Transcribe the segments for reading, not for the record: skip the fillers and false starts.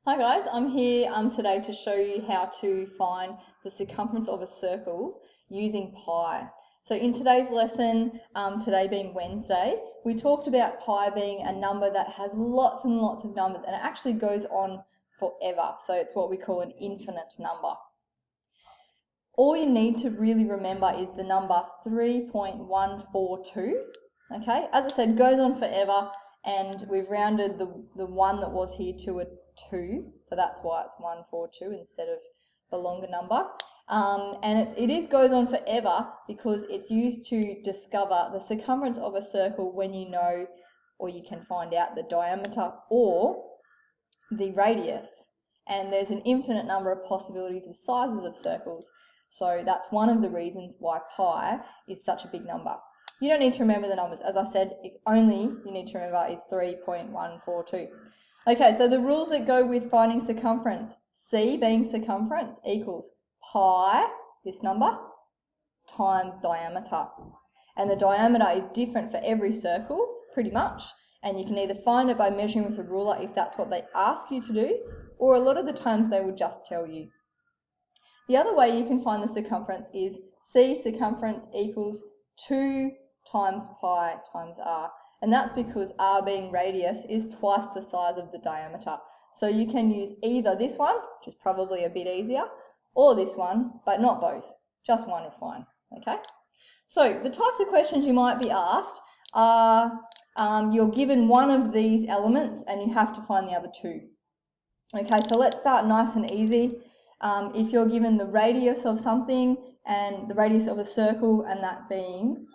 Hi guys, I'm here today to show you how to find the circumference of a circle using pi. So in today's lesson, today being Wednesday, we talked about pi being a number that has lots and lots of numbers and it actually goes on forever. So it's what we call an infinite number. All you need to really remember is the number 3.142. Okay, as I said, goes on forever, and we've rounded the one that was here to a 2, so that's why it's 142 instead of the longer number. And it goes on forever because it's used to discover the circumference of a circle when you know, or you can find out the diameter or the radius. And there's an infinite number of possibilities of sizes of circles. So that's one of the reasons why pi is such a big number. You don't need to remember the numbers. As I said, only you need to remember is 3.142. Okay, so the rules that go with finding circumference. C being circumference equals pi, this number, times diameter. And the diameter is different for every circle, pretty much. And you can either find it by measuring with a ruler if that's what they ask you to do, or a lot of the times they will just tell you. The other way you can find the circumference is C circumference equals 2 times pi times r. And that's because r being radius is twice the size of the diameter. So you can use either this one, which is probably a bit easier, or this one, but not both. Just one is fine, okay? So the types of questions you might be asked are you're given one of these elements and you have to find the other two. Okay, so let's start nice and easy. If you're given the radius of something and the radius of a circle, and that being,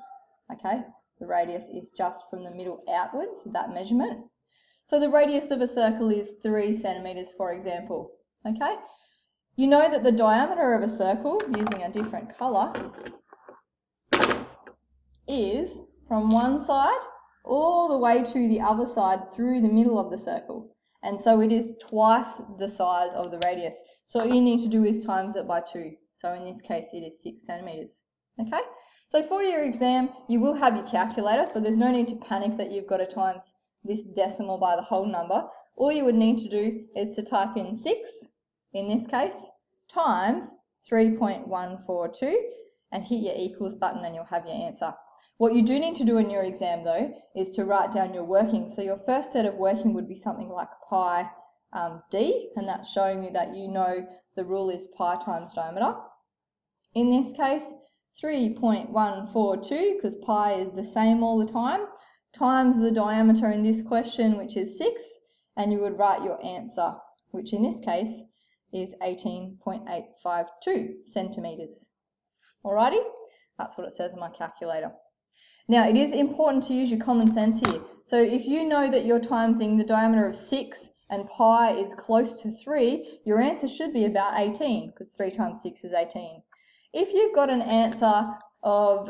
okay, the radius is just from the middle outwards, that measurement. So the radius of a circle is 3 centimeters, for example, okay? You know that the diameter of a circle, using a different color, is from one side all the way to the other side through the middle of the circle. And so it is twice the size of the radius. So all you need to do is times it by 2. So in this case, it is 6 centimeters, okay? So for your exam, you will have your calculator, so there's no need to panic that you've got to times this decimal by the whole number. All you would need to do is to type in 6, in this case, times 3.142 and hit your equals button and you'll have your answer. What you do need to do in your exam though is to write down your working. So your first set of working would be something like pi d, and that's showing you that you know the rule is pi times diameter. In this case, 3.142, because pi is the same all the time, times the diameter in this question, which is 6, and you would write your answer, which in this case is 18.852 centimeters. Alrighty, that's what it says in my calculator. Now, it is important to use your common sense here. So if you know that you're timesing the diameter of 6 and pi is close to 3, your answer should be about 18, because 3 times 6 is 18. If you've got an answer of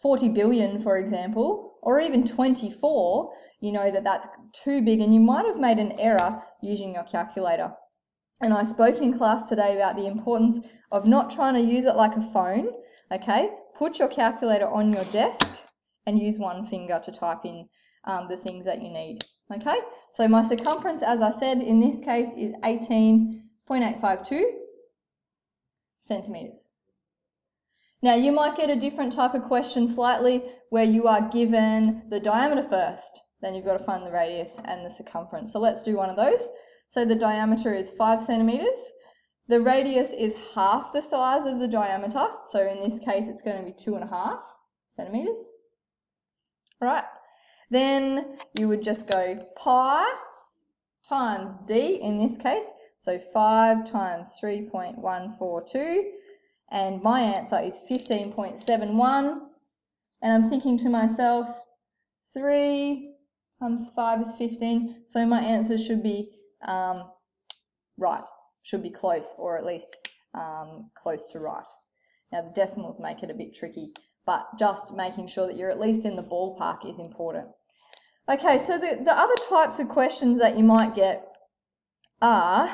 40 billion, for example, or even 24, you know that that's too big and you might have made an error using your calculator. And I spoke in class today about the importance of not trying to use it like a phone, okay? Put your calculator on your desk and use one finger to type in the things that you need, okay? So my circumference, as I said, in this case is 18.852 centimeters. Now you might get a different type of question slightly where you are given the diameter first, then you've got to find the radius and the circumference. So let's do one of those. So the diameter is 5 centimeters. The radius is half the size of the diameter. So in this case, it's going to be 2.5 centimeters. Right. Then you would just go pi times d in this case. So 5 times 3.142. And my answer is 15.71. And I'm thinking to myself, 3 times 5 is 15. So my answer should be right, should be close, or at least close to right. Now the decimals make it a bit tricky, but just making sure that you're at least in the ballpark is important. Okay, so the other types of questions that you might get are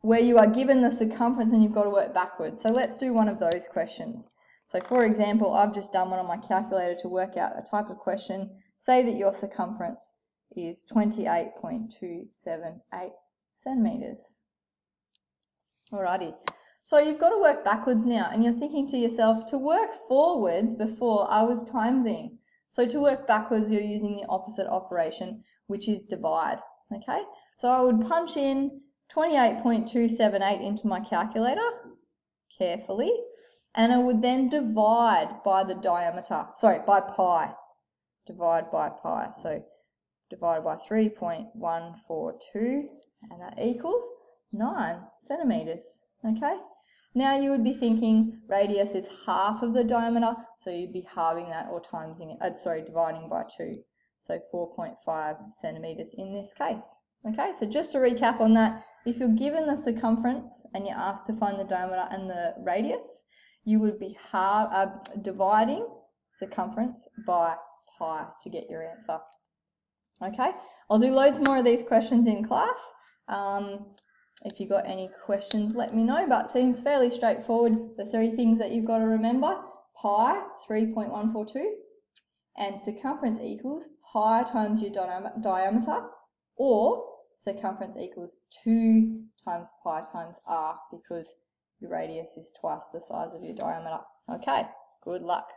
where you are given the circumference and you've got to work backwards. So let's do one of those questions. So for example, I've just done one on my calculator to work out a type of question. Say that your circumference is 28.278 centimetres. Alrighty, so you've got to work backwards now, and you're thinking to yourself, to work forwards before I was timesing. So to work backwards, you're using the opposite operation, which is divide, okay? So I would punch in 28.278 into my calculator, carefully, and I would then divide by the diameter, sorry, by pi, divide by pi. So divided by 3.142, and that equals 9 centimetres, okay? Now you would be thinking radius is half of the diameter, so you'd be halving that or timesing it, dividing by 2. So 4.5 centimetres in this case, okay? So just to recap on that, if you're given the circumference and you're asked to find the diameter and the radius, you would be dividing circumference by pi to get your answer. Okay, I'll do loads more of these questions in class. If you've got any questions, let me know, but it seems fairly straightforward. The three things that you've got to remember: pi, 3.142, and circumference equals pi times your diameter, or circumference equals 2 times pi times r, because your radius is twice the size of your diameter. Okay, good luck.